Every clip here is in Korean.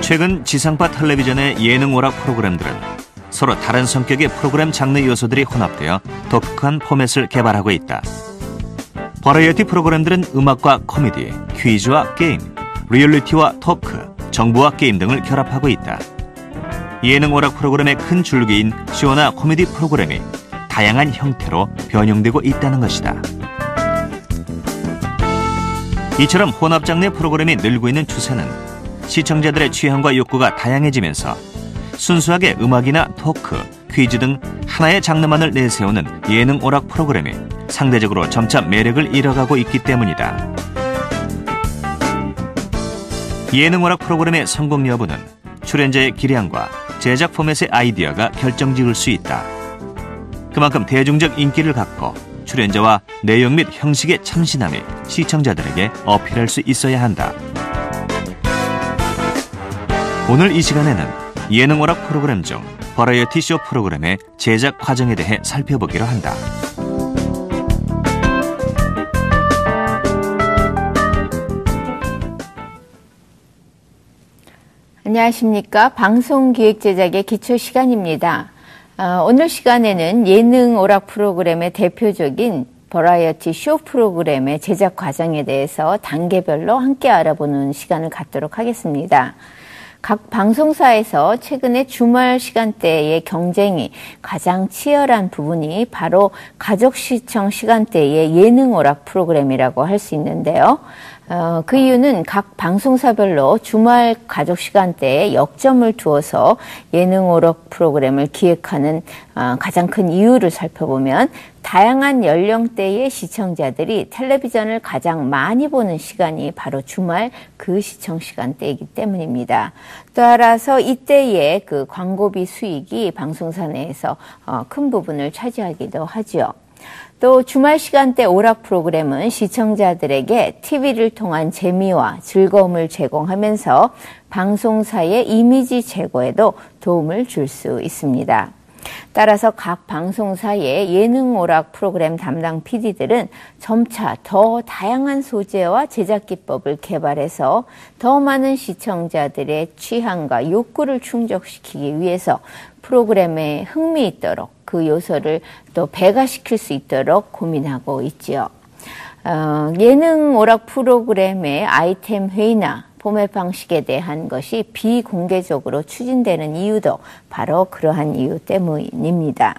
최근 지상파 텔레비전의 예능 오락 프로그램들은 서로 다른 성격의 프로그램 장르 요소들이 혼합되어 독특한 포맷을 개발하고 있다. 버라이어티 프로그램들은 음악과 코미디, 퀴즈와 게임, 리얼리티와 토크, 정보와 게임 등을 결합하고 있다. 예능 오락 프로그램의 큰 줄기인 쇼나 코미디 프로그램이 다양한 형태로 변형되고 있다는 것이다. 이처럼 혼합 장르의 프로그램이 늘고 있는 추세는 시청자들의 취향과 욕구가 다양해지면서 순수하게 음악이나 토크, 퀴즈 등 하나의 장르만을 내세우는 예능 오락 프로그램이 상대적으로 점차 매력을 잃어가고 있기 때문이다. 예능 오락 프로그램의 성공 여부는 출연자의 기량과 제작 포맷의 아이디어가 결정지을 수 있다. 그만큼 대중적 인기를 갖고 출연자와 내용 및 형식의 참신함이 시청자들에게 어필할 수 있어야 한다. 오늘 이 시간에는 예능 오락 프로그램 중 버라이어티 쇼 프로그램의 제작 과정에 대해 살펴보기로 한다. 안녕하십니까. 방송기획 제작의 기초 시간입니다. 오늘 시간에는 예능 오락 프로그램의 대표적인 버라이어티 쇼 프로그램의 제작 과정에 대해서 단계별로 함께 알아보는 시간을 갖도록 하겠습니다. 각 방송사에서 최근에 주말 시간대의 경쟁이 가장 치열한 부분이 바로 가족 시청 시간대의 예능 오락 프로그램이라고 할 수 있는데요. 그 이유는 각 방송사별로 주말 가족 시간대에 역점을 두어서 예능 오락 프로그램을 기획하는 가장 큰 이유를 살펴보면 다양한 연령대의 시청자들이 텔레비전을 가장 많이 보는 시간이 바로 주말 그 시청 시간대이기 때문입니다. 따라서 이때의 그 광고비 수익이 방송사 내에서 큰 부분을 차지하기도 하죠. 또 주말 시간대 오락 프로그램은 시청자들에게 TV를 통한 재미와 즐거움을 제공하면서 방송사의 이미지 제고에도 도움을 줄 수 있습니다. 따라서 각 방송사의 예능 오락 프로그램 담당 PD들은 점차 더 다양한 소재와 제작 기법을 개발해서 더 많은 시청자들의 취향과 욕구를 충족시키기 위해서 프로그램에 흥미 있도록 그 요소를 또 배가시킬 수 있도록 고민하고 있지요. 예능 오락 프로그램의 아이템 회의나 포맷 방식에 대한 것이 비공개적으로 추진되는 이유도 바로 그러한 이유 때문입니다.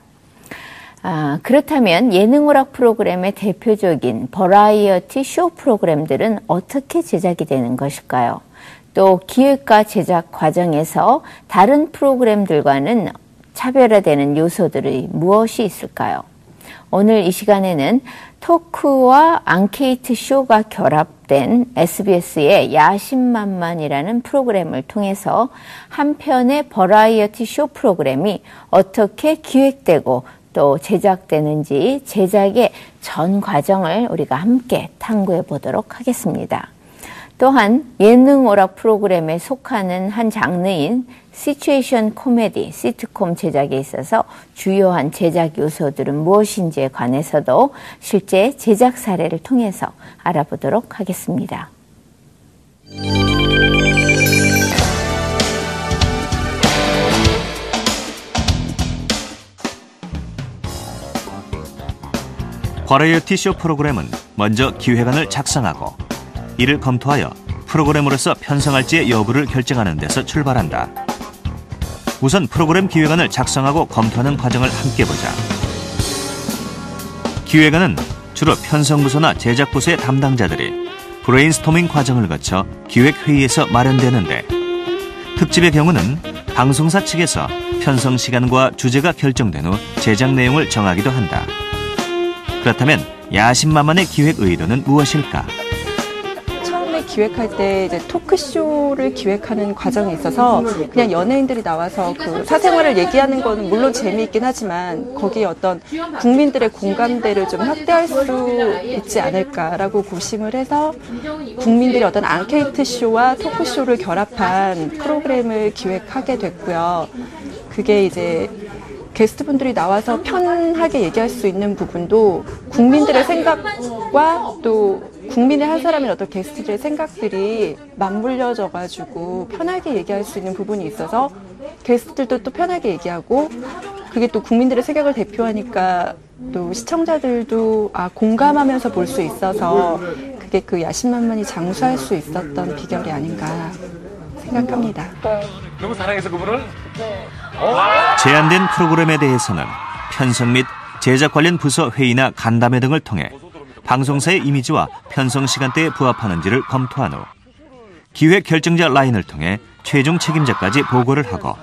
그렇다면 예능 오락 프로그램의 대표적인 버라이어티 쇼 프로그램들은 어떻게 제작이 되는 것일까요? 또 기획과 제작 과정에서 다른 프로그램들과는 차별화되는 요소들이 무엇이 있을까요? 오늘 이 시간에는 토크와 앙케이트 쇼가 결합된 SBS의 야심만만이라는 프로그램을 통해서 한 편의 버라이어티 쇼 프로그램이 어떻게 기획되고 또 제작되는지 제작의 전 과정을 우리가 함께 탐구해 보도록 하겠습니다. 또한 예능 오락 프로그램에 속하는 한 장르인 시츄에이션 코미디, 시트콤 제작에 있어서 주요한 제작 요소들은 무엇인지에 관해서도 실제 제작 사례를 통해서 알아보도록 하겠습니다. 버라이어티 쇼 프로그램은 먼저 기획안을 작성하고 이를 검토하여 프로그램으로서 편성할지의 여부를 결정하는 데서 출발한다. 우선 프로그램 기획안을 작성하고 검토하는 과정을 함께 보자. 기획안은 주로 편성부서나 제작부서의 담당자들이 브레인스토밍 과정을 거쳐 기획회의에서 마련되는데, 특집의 경우는 방송사 측에서 편성 시간과 주제가 결정된 후 제작 내용을 정하기도 한다. 그렇다면 야심만만의 기획 의도는 무엇일까? 기획할 때 이제 토크쇼를 기획하는 과정에 있어서 그냥 연예인들이 나와서 그 사생활을 얘기하는 건 물론 재미있긴 하지만 거기에 어떤 국민들의 공감대를 좀 확대할 수 있지 않을까라고 고심을 해서 국민들의 어떤 앙케이트 쇼와 토크쇼를 결합한 프로그램을 기획하게 됐고요. 그게 이제 게스트분들이 나와서 편하게 얘기할 수 있는 부분도 국민들의 생각과 또 국민의 한 사람인 어떤 게스트들의 생각들이 맞물려져가지고 편하게 얘기할 수 있는 부분이 있어서 게스트들도 또 편하게 얘기하고 그게 또 국민들의 생각을 대표하니까 또 시청자들도 공감하면서 볼 수 있어서 그게 그 야심만만이 장수할 수 있었던 비결이 아닌가 생각합니다. 너무 사랑해서 그분을? 제안된 프로그램에 대해서는 편성 및 제작 관련 부서 회의나 간담회 등을 통해 방송사의 이미지와 편성 시간대에 부합하는지를 검토한 후 기획 결정자 라인을 통해 최종 책임자까지 보고를 하고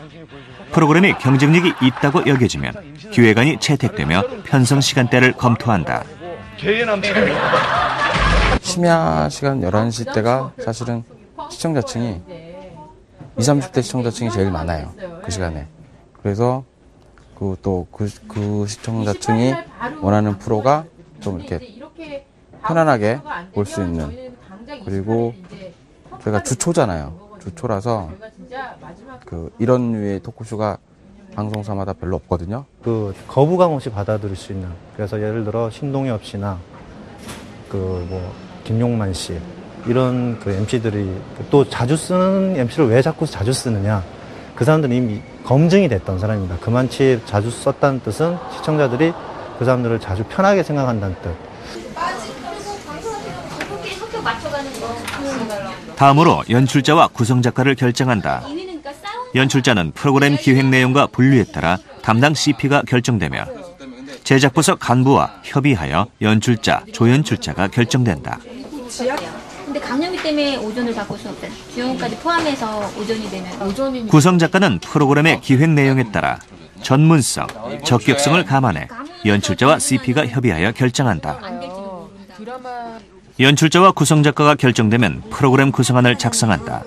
프로그램이 경쟁력이 있다고 여겨지면 기획안이 채택되며 편성 시간대를 검토한다. 심야 시간 11시 때가 사실은 시청자층이 20, 30대 시청자층이 제일 많아요. 그 시간에. 그래서 그 시청자층이 원하는 프로가 좀 이렇게 편안하게 볼 수 있는, 그리고 저희가 주초잖아요. 주초라서 이런 류의 토크쇼가 방송사마다 별로 없거든요. 거부감 없이 받아들일 수 있는, 그래서 예를 들어 신동엽 씨나 김용만 씨 이런 MC들이 또 자주 쓰는 MC를 왜 자꾸 자주 쓰느냐, 그 사람들은 이미 검증이 됐던 사람입니다. 그만치 자주 썼다는 뜻은 시청자들이 그 사람들을 자주 편하게 생각한다는 뜻. 다음으로 연출자와 구성작가를 결정한다. 연출자는 프로그램 기획 내용과 분류에 따라 담당 CP가 결정되며 제작부서 간부와 협의하여 연출자, 조연출자가 결정된다. 근데 강령비 때문에 오전을 바꿀 수는 없잖아요. 주연까지 포함해서 오전이 되면. 구성작가는 프로그램의 기획 내용에 따라 전문성, 적격성을 감안해 연출자와 CP가 협의하여 결정한다. 연출자와 구성작가가 결정되면 프로그램 구성안을 작성한다.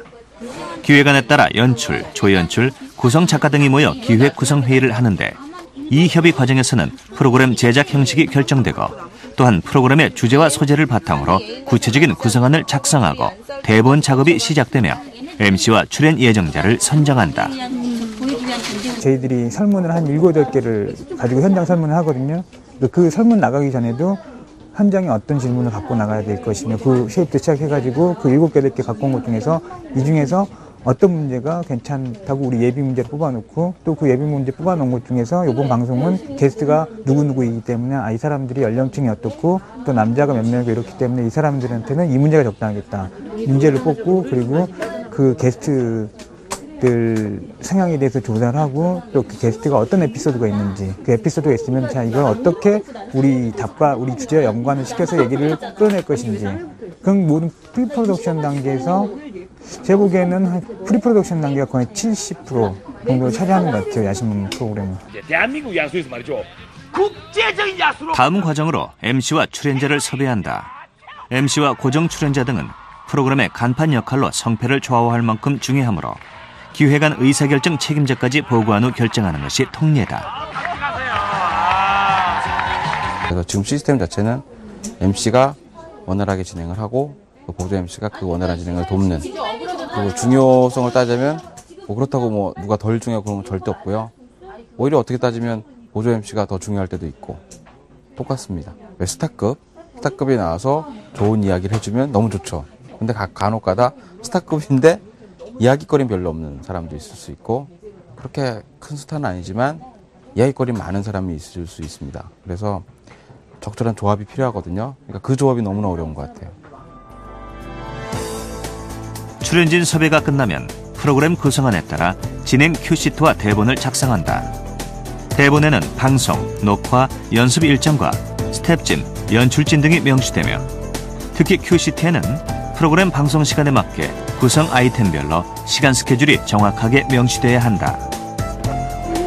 기획안에 따라 연출, 조연출, 구성작가 등이 모여 기획 구성회의를 하는데 이 협의 과정에서는 프로그램 제작 형식이 결정되고 또한 프로그램의 주제와 소재를 바탕으로 구체적인 구성안을 작성하고 대본 작업이 시작되며 MC와 출연 예정자를 선정한다. 저희들이 설문을 한 7, 8개를 가지고 현장 설문을 하거든요. 그 설문 나가기 전에도 현장에 어떤 질문을 갖고 나가야 될 것이며 그 쉐입도 시작해가지고 그 7개, 8개 갖고 온 것 중에서 이 중에서 어떤 문제가 괜찮다고 우리 예비 문제를 뽑아놓고 또 그 예비 문제 뽑아놓은 것 중에서 이번 방송은 게스트가 누구누구이기 때문에 이 사람들이 연령층이 어떻고 또 남자가 몇 명이고 이렇기 때문에 이 사람들한테는 이 문제가 적당하겠다. 문제를 뽑고 그리고 그 게스트들 성향에 대해서 조사를 하고 또 그 게스트가 어떤 에피소드가 있는지 그 에피소드가 있으면 자 이걸 어떻게 우리 답과 우리 주제와 연관을 시켜서 얘기를 끌어낼 것인지 그런 모든 프리프로덕션 단계에서 제 보기에는 프리프로덕션 단계가 거의 70% 정도 차지하는 것 같아요. 야심만 프로그램은. 대한민국 야수에서 말이죠. 국제적인 야수로. 다음 과정으로 MC와 출연자를 섭외한다. MC와 고정 출연자 등은 프로그램의 간판 역할로 성패를 좌우할 만큼 중요하므로 기획안 의사결정 책임자까지 보고한 후 결정하는 것이 통례다. 그래서 지금 시스템 자체는 MC가 원활하게 진행을 하고 보조 MC가 그 원활한 진행을 돕는, 그리고 중요성을 따지면 그렇다고 누가 덜 중요하고 그런 건 절대 없고요. 오히려 어떻게 따지면 보조 MC가 더 중요할 때도 있고 똑같습니다. 왜 스타급이 나와서 좋은 이야기를 해주면 너무 좋죠. 근데 간혹가다 스타급인데 이야기거리는 별로 없는 사람도 있을 수 있고 그렇게 큰 스타는 아니지만 이야기거리 많은 사람이 있을 수 있습니다. 그래서 적절한 조합이 필요하거든요. 그러니까 그 조합이 너무나 어려운 것 같아요. 출연진 섭외가 끝나면 프로그램 구성안에 따라 진행 큐시트와 대본을 작성한다. 대본에는 방송, 녹화, 연습 일정과 스텝진, 연출진 등이 명시되며 특히 큐시트에는 프로그램 방송 시간에 맞게 구성 아이템별로 시간 스케줄이 정확하게 명시돼야 한다.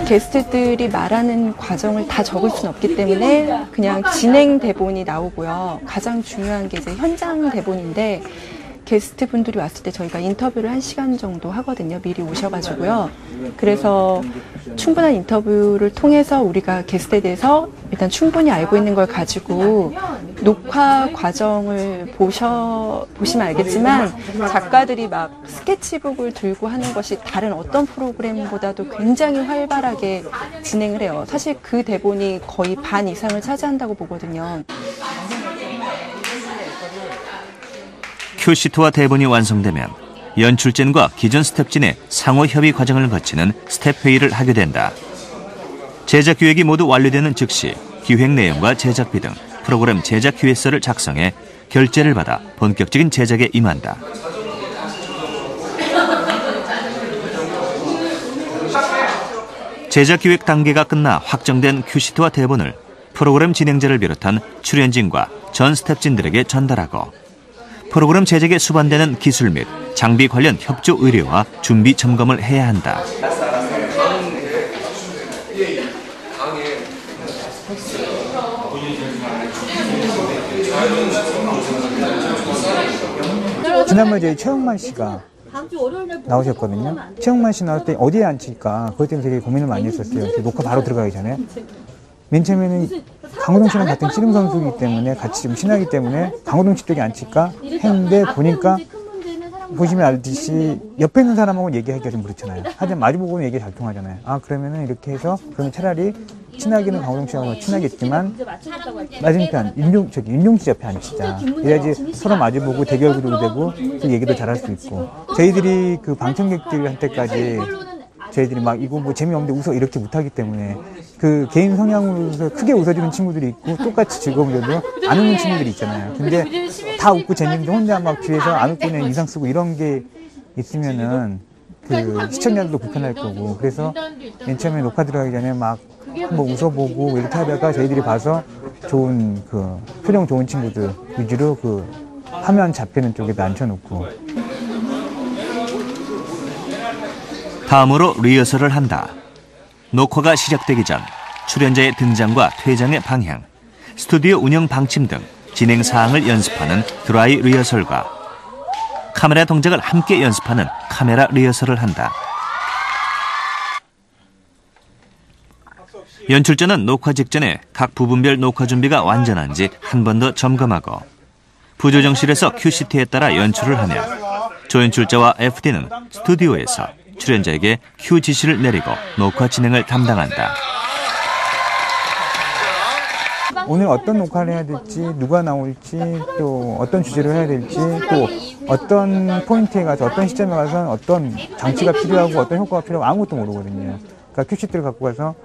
게스트들이 말하는 과정을 다 적을 수는 없기 때문에 그냥 진행 대본이 나오고요. 가장 중요한 게 이제 현장 대본인데 게스트 분들이 왔을 때 저희가 인터뷰를 1시간 정도 하거든요. 미리 오셔가지고요. 그래서 충분한 인터뷰를 통해서 우리가 게스트에 대해서 일단 충분히 알고 있는 걸 가지고 녹화 과정을 보시면 알겠지만 작가들이 막 스케치북을 들고 하는 것이 다른 어떤 프로그램보다도 굉장히 활발하게 진행을 해요. 사실 그 대본이 거의 반 이상을 차지한다고 보거든요. 큐시트와 대본이 완성되면 연출진과 기존 스텝진의 상호 협의 과정을 거치는 스텝 회의를 하게 된다. 제작 기획이 모두 완료되는 즉시 기획 내용과 제작비 등 프로그램 제작 기획서를 작성해 결제를 받아 본격적인 제작에 임한다. 제작 기획 단계가 끝나 확정된 큐시트와 대본을 프로그램 진행자를 비롯한 출연진과 전 스텝진들에게 전달하고 프로그램 제작에 수반되는 기술 및 장비 관련 협조 의뢰와 준비 점검을 해야 한다. 지난번에 저희 최영만 씨가 나오셨거든요. 최영만 씨 나올 때 어디에 앉힐까 그것 때문에 되게 고민을 많이 했었어요. 녹화 바로 들어가기 전에. 맨 처음에는 강호동 씨랑 같은 씨름 선수이기 때문에 같이 좀 친하기 때문에 강호동 씨 쪽에 앉힐까 했는데 보니까 보시면 알듯이 옆에 있는 사람하고 얘기하기가 좀 그렇잖아요. 하지만 마주보고는 얘기 잘 통하잖아요. 아 그러면은 이렇게 해서 그러면 차라리 친하기는 강호동 씨하고 친하겠지만 맞은편 윤종 씨 옆에 앉히자. 그래야지 서로 마주보고 대결구도 되고 또 얘기도 잘할 수 있고. 저희들이 그 방청객들한테까지 저희들이 막 이거 뭐 재미없는데 웃어 이렇게 못하기 때문에 그 개인 성향으로서 크게 웃어주는 친구들이 있고 똑같이 즐거우려도 안 웃는 친구들이 있잖아요. 근데 다 웃고 재밌는데 혼자 막 뒤에서 안 웃고 그냥 인상 쓰고 이런 게 있으면은 그 시청자들도 불편할 거고. 그래서 맨 처음에 녹화 들어가기 전에 막 한번 웃어보고 이렇게 하다가 저희들이 봐서 좋은 그 표정 좋은 친구들 위주로 그 화면 잡히는 쪽에다 앉혀놓고. 다음으로 리허설을 한다. 녹화가 시작되기 전 출연자의 등장과 퇴장의 방향, 스튜디오 운영 방침 등 진행 사항을 연습하는 드라이 리허설과 카메라 동작을 함께 연습하는 카메라 리허설을 한다. 연출자는 녹화 직전에 각 부분별 녹화 준비가 완전한지 한 번 더 점검하고 부조정실에서 큐시트에 따라 연출을 하며 조연출자와 FD는 스튜디오에서 출연자에게 큐 지시를 내리고 녹화 진행을 담당한다. 오늘 어떤 녹화를 해야 될지, 누가 나올지, 또 어떤 주제를 해야 될지, 또 어떤 포인트에 가서 어떤 시점에 가서 어떤 장치가 필요하고 어떤 효과가 필요하고 아무것도 모르거든요. 그러니까 큐시트를 갖고 가서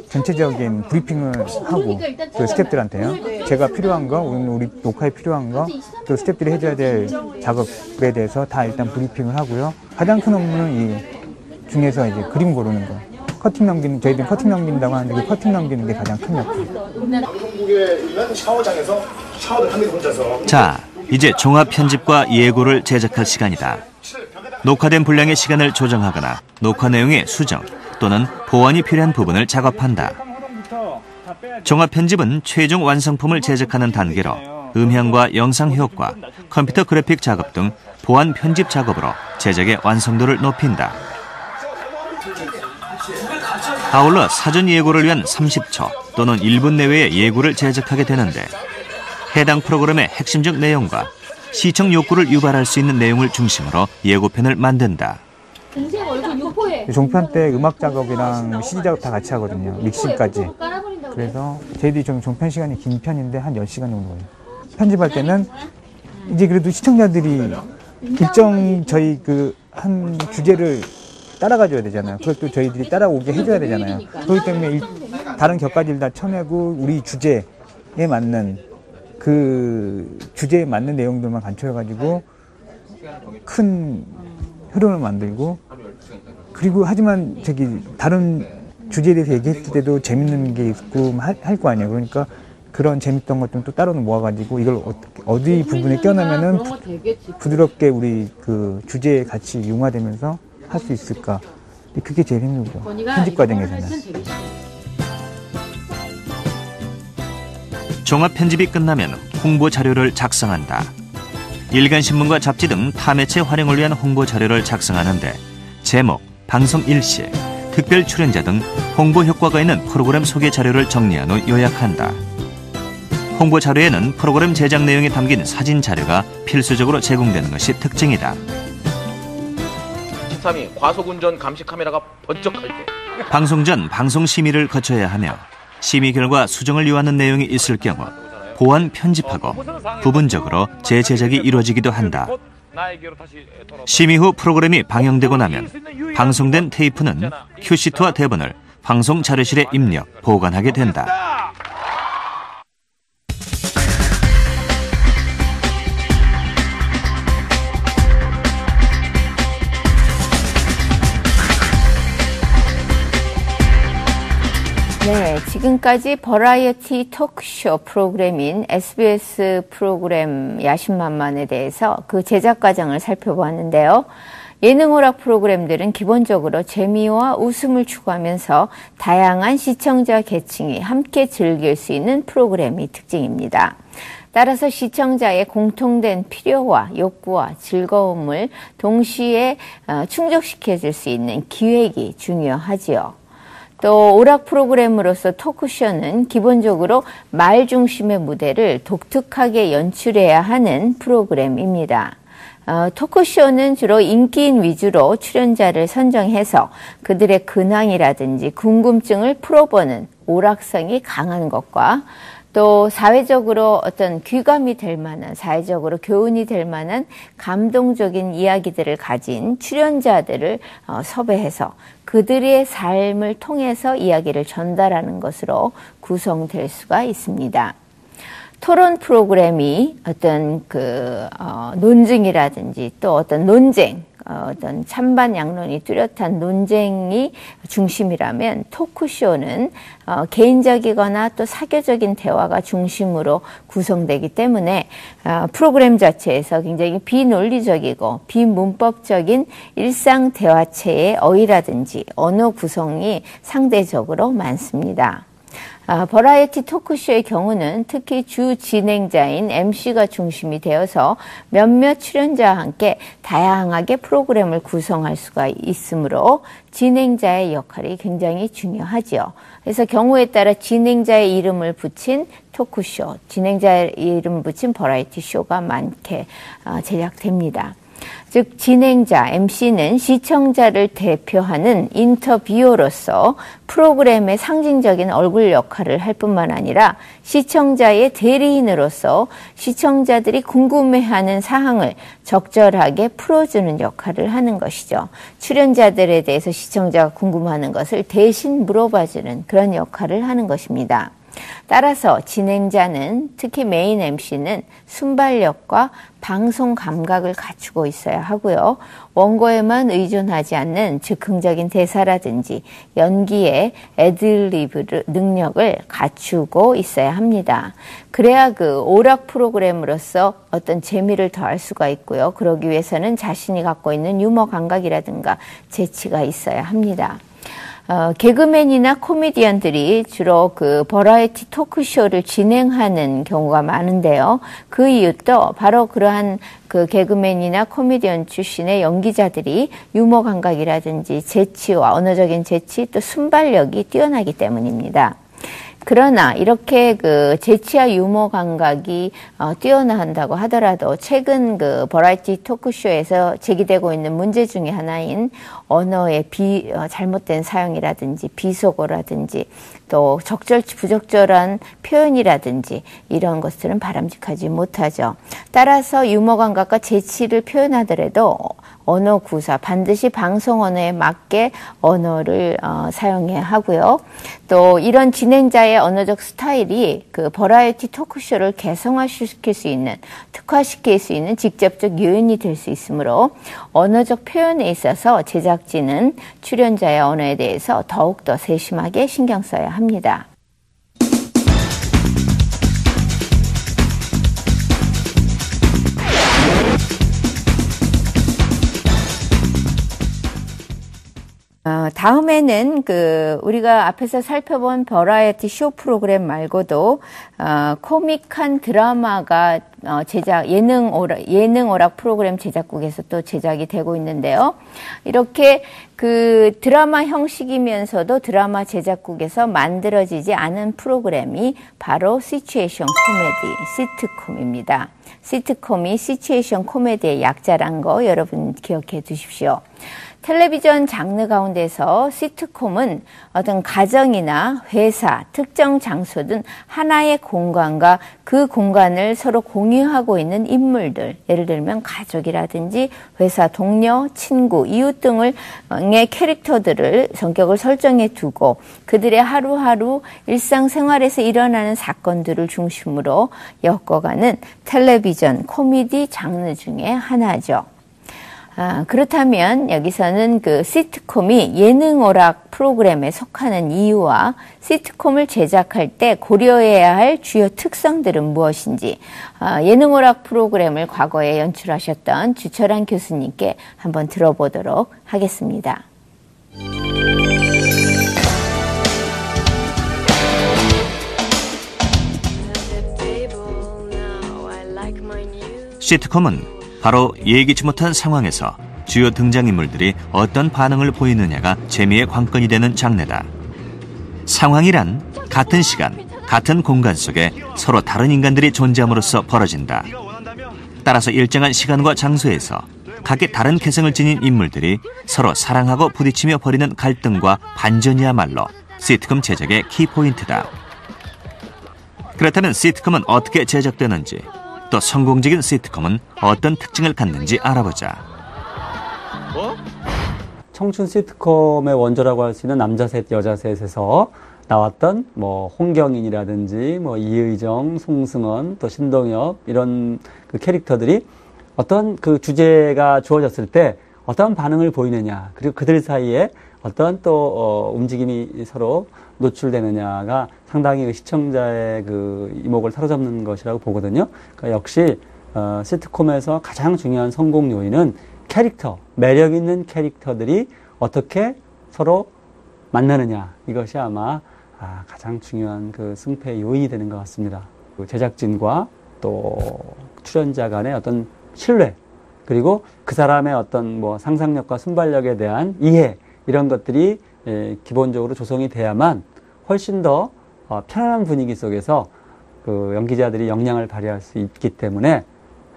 전체적인 브리핑을 하고 그 스태프들한테요. 제가 필요한 거, 우리 녹화에 필요한 거, 또 스태프들이 해줘야 될 작업에 대해서 다 일단 브리핑을 하고요. 가장 큰 업무는 이 중에서 이제 그림 고르는 거. 커팅 넘기는, 저희들은 커팅 넘긴다고 하는데 그 커팅 넘기는 게 가장 큰 역할. 한국에 있는 샤워장에서 샤워를 합니다, 혼자서. 자, 이제 종합 편집과 예고를 제작할 시간이다. 녹화된 분량의 시간을 조정하거나 녹화 내용의 수정 또는 보완이 필요한 부분을 작업한다. 종합 편집은 최종 완성품을 제작하는 단계로 음향과 영상 효과, 컴퓨터 그래픽 작업 등 보완 편집 작업으로 제작의 완성도를 높인다. 아울러 사전 예고를 위한 30초 또는 1분 내외의 예고를 제작하게 되는데 해당 프로그램의 핵심적 내용과 시청 욕구를 유발할 수 있는 내용을 중심으로 예고편을 만든다. 종편 때 음악 작업이랑 CD 작업 다 같이 하거든요. 믹싱까지. 그래서 저희들이 좀 종편 시간이 긴 편인데 한 10시간 정도 걸려요. 편집할 때는 이제 그래도 시청자들이 일정 저희 그 한 주제를 따라가줘야 되잖아요. 그것도 저희들이 따라오게 해줘야 되잖아요. 그렇기 때문에 다른 격가지를 다 쳐내고 우리 주제에 맞는 그 주제에 맞는 내용들만 간추려가지고 큰 흐름을 만들고 그리고 하지만 다른 주제에 대해서 얘기했을 때도 재밌는 게 있고 할 거 아니에요. 그러니까 그런 재밌던 것좀 또 따로 모아가지고 이걸 어디 부분에 껴넣으면은 부드럽게 우리 그 주제에 같이 융화되면서 할 수 있을까? 그게 제일 힘들죠. 편집 과정에서는. 종합 편집이 끝나면 홍보 자료를 작성한다. 일간신문과 잡지 등 타매체 활용을 위한 홍보 자료를 작성하는데 제목, 방송 일시, 특별 출연자 등 홍보 효과가 있는 프로그램 소개 자료를 정리한 후 요약한다. 홍보 자료에는 프로그램 제작 내용이 담긴 사진 자료가 필수적으로 제공되는 것이 특징이다. 13위 과속운전 감시 카메라가 번쩍할 때 방송 전 방송 심의를 거쳐야 하며 심의 결과 수정을 요하는 내용이 있을 경우 보완 편집하고 부분적으로 재제작이 이루어지기도 한다. 심의 후 프로그램이 방영되고 나면 방송된 테이프는 큐시트와 대본을 방송 자료실에 입력, 보관하게 된다. 네, 지금까지 버라이어티 토크쇼 프로그램인 SBS 프로그램 야심만만에 대해서 그 제작 과정을 살펴보았는데요. 예능 오락 프로그램들은 기본적으로 재미와 웃음을 추구하면서 다양한 시청자 계층이 함께 즐길 수 있는 프로그램이 특징입니다. 따라서 시청자의 공통된 필요와 욕구와 즐거움을 동시에 충족시켜줄 수 있는 기획이 중요하지요. 또 오락 프로그램으로서 토크쇼는 기본적으로 말 중심의 무대를 독특하게 연출해야 하는 프로그램입니다. 토크쇼는 주로 인기인 위주로 출연자를 선정해서 그들의 근황이라든지 궁금증을 풀어보는 오락성이 강한 것과 또 사회적으로 어떤 귀감이 될 만한, 사회적으로 교훈이 될 만한 감동적인 이야기들을 가진 출연자들을 섭외해서 그들의 삶을 통해서 이야기를 전달하는 것으로 구성될 수가 있습니다. 토론 프로그램이 어떤 논증이라든지 또 어떤 논쟁, 어떤 찬반 양론이 뚜렷한 논쟁이 중심이라면 토크쇼는 개인적이거나 또 사교적인 대화가 중심으로 구성되기 때문에 프로그램 자체에서 굉장히 비논리적이고 비문법적인 일상 대화체의 어휘라든지 언어 구성이 상대적으로 많습니다. 버라이어티 토크쇼의 경우는 특히 주 진행자인 MC가 중심이 되어서 몇몇 출연자와 함께 다양하게 프로그램을 구성할 수가 있으므로 진행자의 역할이 굉장히 중요하지요. 그래서 경우에 따라 진행자의 이름을 붙인 토크쇼, 진행자의 이름을 붙인 버라이어티 쇼가 많게 제작됩니다. 즉 진행자 MC는 시청자를 대표하는 인터뷰어로서 프로그램의 상징적인 얼굴 역할을 할 뿐만 아니라 시청자의 대리인으로서 시청자들이 궁금해하는 사항을 적절하게 풀어주는 역할을 하는 것이죠. 출연자들에 대해서 시청자가 궁금해하는 것을 대신 물어봐주는 그런 역할을 하는 것입니다. 따라서 진행자는 특히 메인 MC는 순발력과 방송 감각을 갖추고 있어야 하고요. 원고에만 의존하지 않는 즉흥적인 대사라든지 연기의 애드리브 능력을 갖추고 있어야 합니다. 그래야 그 오락 프로그램으로서 어떤 재미를 더할 수가 있고요. 그러기 위해서는 자신이 갖고 있는 유머 감각이라든가 재치가 있어야 합니다. 개그맨이나 코미디언들이 주로 그 버라이어티 토크쇼를 진행하는 경우가 많은데요. 그 이유도 바로 그러한 그 개그맨이나 코미디언 출신의 연기자들이 유머 감각이라든지 재치와 언어적인 재치 또 순발력이 뛰어나기 때문입니다. 그러나 이렇게 그 재치와 유머 감각이 뛰어난다고 하더라도 최근 그 버라이어티 토크쇼에서 제기되고 있는 문제 중에 하나인 언어의 잘못된 사용이라든지 비속어라든지 또 부적절한 표현이라든지 이런 것들은 바람직하지 못하죠. 따라서 유머 감각과 재치를 표현하더라도 언어 구사, 반드시 방송 언어에 맞게 언어를 사용해야 하고요. 또 이런 진행자의 언어적 스타일이 그 버라이어티 토크쇼를 개성화시킬 수 있는, 특화시킬 수 있는 직접적 요인이 될 수 있으므로 언어적 표현에 있어서 제작진은 출연자의 언어에 대해서 더욱더 세심하게 신경 써야 합니다. 다음에는 우리가 앞에서 살펴본 버라이어티 쇼 프로그램 말고도 코믹한 드라마가 예능 오락 프로그램 제작국에서 또 제작이 되고 있는데요. 이렇게 그 드라마 형식이면서도 드라마 제작국에서 만들어지지 않은 프로그램이 바로 시츄에이션 코미디, 시트콤입니다. 시트콤이 시츄에이션 코미디의 약자란 거 여러분 기억해 두십시오. 텔레비전 장르 가운데서 시트콤은 어떤 가정이나 회사, 특정 장소 등 하나의 공간과 그 공간을 서로 공유하고 있는 인물들, 예를 들면 가족이라든지 회사 동료, 친구, 이웃 등의 캐릭터들을 성격을 설정해 두고 그들의 하루하루 일상생활에서 일어나는 사건들을 중심으로 엮어가는 텔레비전 코미디 장르 중에 하나죠. 그렇다면 여기서는 그 시트콤이 예능 오락 프로그램에 속하는 이유와 시트콤을 제작할 때 고려해야 할 주요 특성들은 무엇인지 예능 오락 프로그램을 과거에 연출하셨던 주철한 교수님께 한번 들어보도록 하겠습니다. 시트콤은 바로 예기치 못한 상황에서 주요 등장인물들이 어떤 반응을 보이느냐가 재미의 관건이 되는 장르다. 상황이란 같은 시간, 같은 공간 속에 서로 다른 인간들이 존재함으로써 벌어진다. 따라서 일정한 시간과 장소에서 각기 다른 개성을 지닌 인물들이 서로 사랑하고 부딪히며 벌이는 갈등과 반전이야말로 시트콤 제작의 키포인트다. 그렇다면 시트콤은 어떻게 제작되는지, 또 성공적인 시트콤은 어떤 특징을 갖는지 알아보자. 청춘 시트콤의 원조라고 할 수 있는 남자 셋, 여자 셋에서 나왔던 홍경인이라든지 이의정, 송승헌, 또 신동엽 이런 그 캐릭터들이 어떤 그 주제가 주어졌을 때 어떤 반응을 보이느냐, 그리고 그들 사이에 어떤 또 움직임이 서로 노출되느냐가 상당히 시청자의 그 이목을 사로잡는 것이라고 보거든요. 그러니까 역시 시트콤에서 가장 중요한 성공 요인은 캐릭터, 매력 있는 캐릭터들이 어떻게 서로 만나느냐, 이것이 아마 가장 중요한 그 승패의 요인이 되는 것 같습니다. 제작진과 또 출연자 간의 어떤 신뢰, 그리고 그 사람의 어떤 상상력과 순발력에 대한 이해, 이런 것들이 기본적으로 조성이 돼야만 훨씬 더 편안한 분위기 속에서 그 연기자들이 역량을 발휘할 수 있기 때문에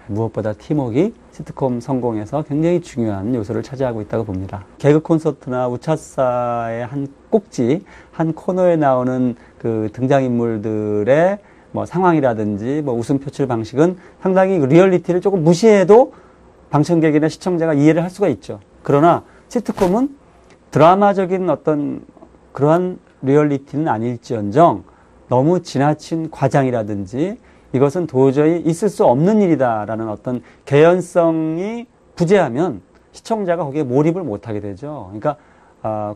무엇보다 팀워크가 시트콤 성공에서 굉장히 중요한 요소를 차지하고 있다고 봅니다. 개그 콘서트나 우차사의 한 꼭지, 한 코너에 나오는 그 등장인물들의 상황이라든지 웃음 표출 방식은 상당히 리얼리티를 조금 무시해도 방청객이나 시청자가 이해를 할 수가 있죠. 그러나 시트콤은 드라마적인 어떤 그러한 리얼리티는 아닐지언정 너무 지나친 과장이라든지 이것은 도저히 있을 수 없는 일이다라는 어떤 개연성이 부재하면 시청자가 거기에 몰입을 못하게 되죠. 그러니까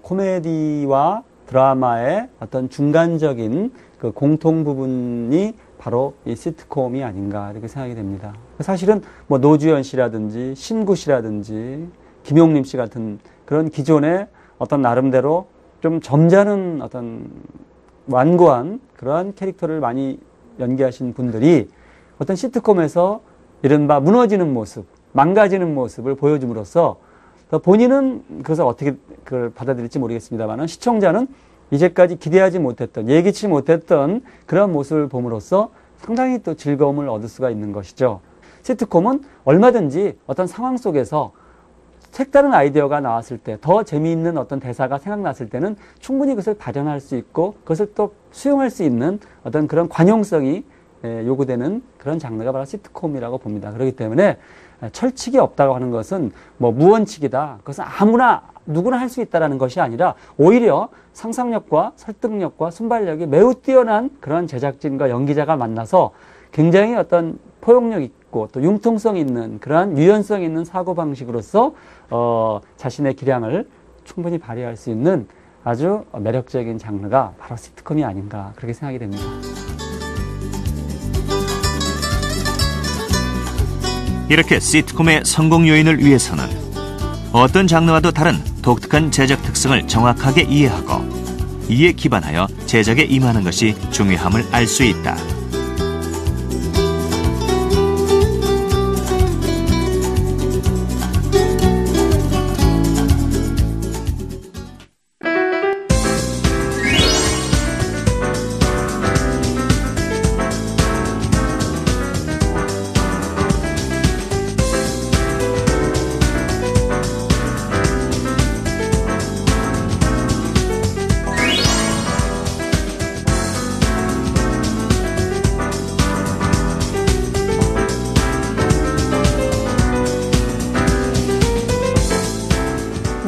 코미디와 드라마의 어떤 중간적인 그 공통 부분이 바로 이 시트콤이 아닌가 이렇게 생각이 됩니다. 사실은 노주현 씨라든지 신구 씨라든지 김용림 씨 같은 그런 기존의 어떤 나름대로 좀 점잖은 어떤 완고한 그러한 캐릭터를 많이 연기하신 분들이 어떤 시트콤에서 이른바 무너지는 모습, 망가지는 모습을 보여줌으로써 본인은 그것을 어떻게 그걸 받아들일지 모르겠습니다만 시청자는 이제까지 기대하지 못했던, 예기치 못했던 그런 모습을 봄으로써 상당히 또 즐거움을 얻을 수가 있는 것이죠. 시트콤은 얼마든지 어떤 상황 속에서 색다른 아이디어가 나왔을 때, 더 재미있는 어떤 대사가 생각났을 때는 충분히 그것을 발현할 수 있고 그것을 또 수용할 수 있는 어떤 그런 관용성이 요구되는 그런 장르가 바로 시트콤이라고 봅니다. 그렇기 때문에 철칙이 없다고 하는 것은 무원칙이다. 그것은 아무나 누구나 할 수 있다는 것이 아니라 오히려 상상력과 설득력과 순발력이 매우 뛰어난 그런 제작진과 연기자가 만나서 굉장히 어떤 포용력 있고 또 융통성 있는 그러한 유연성 있는 사고방식으로서 자신의 기량을 충분히 발휘할 수 있는 아주 매력적인 장르가 바로 시트콤이 아닌가 그렇게 생각이 됩니다. 이렇게 시트콤의 성공 요인을 위해서는 어떤 장르와도 다른 독특한 제작 특성을 정확하게 이해하고 이에 기반하여 제작에 임하는 것이 중요함을 알 수 있다.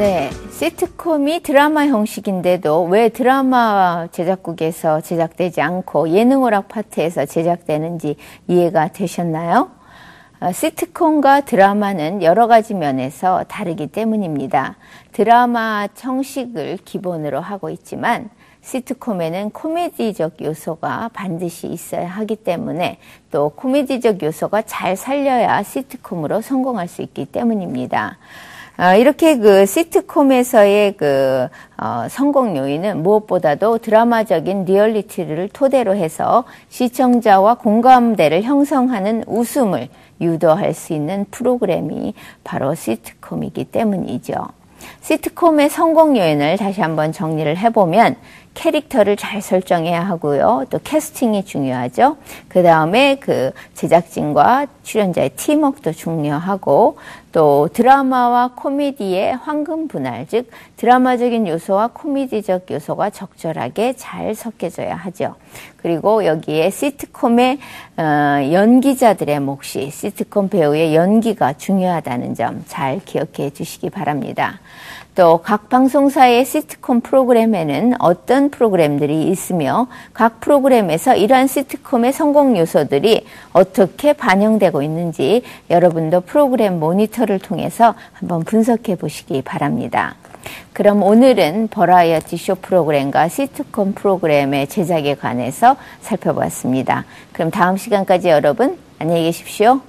네, 시트콤이 드라마 형식인데도 왜 드라마 제작국에서 제작되지 않고 예능오락 파트에서 제작되는지 이해가 되셨나요? 시트콤과 드라마는 여러 가지 면에서 다르기 때문입니다. 드라마 형식을 기본으로 하고 있지만 시트콤에는 코미디적 요소가 반드시 있어야 하기 때문에 또 코미디적 요소가 잘 살려야 시트콤으로 성공할 수 있기 때문입니다. 이렇게 그 시트콤에서의 성공 요인은 무엇보다도 드라마적인 리얼리티를 토대로 해서 시청자와 공감대를 형성하는 웃음을 유도할 수 있는 프로그램이 바로 시트콤이기 때문이죠. 시트콤의 성공 요인을 다시 한번 정리를 해보면 캐릭터를 잘 설정해야 하고요. 또 캐스팅이 중요하죠. 그 다음에 그 제작진과 출연자의 팀워크도 중요하고 또 드라마와 코미디의 황금 분할, 즉 드라마적인 요소와 코미디적 요소가 적절하게 잘 섞여져야 하죠. 그리고 여기에 시트콤의 연기자들의 몫이 시트콤 배우의 연기가 중요하다는 점 잘 기억해 주시기 바랍니다. 또 각 방송사의 시트콤 프로그램에는 어떤 프로그램들이 있으며 각 프로그램에서 이러한 시트콤의 성공 요소들이 어떻게 반영되고 있는지 여러분도 프로그램 모니터를 통해서 한번 분석해 보시기 바랍니다. 그럼 오늘은 버라이어티 쇼 프로그램과 시트콤 프로그램의 제작에 관해서 살펴보았습니다. 그럼 다음 시간까지 여러분 안녕히 계십시오.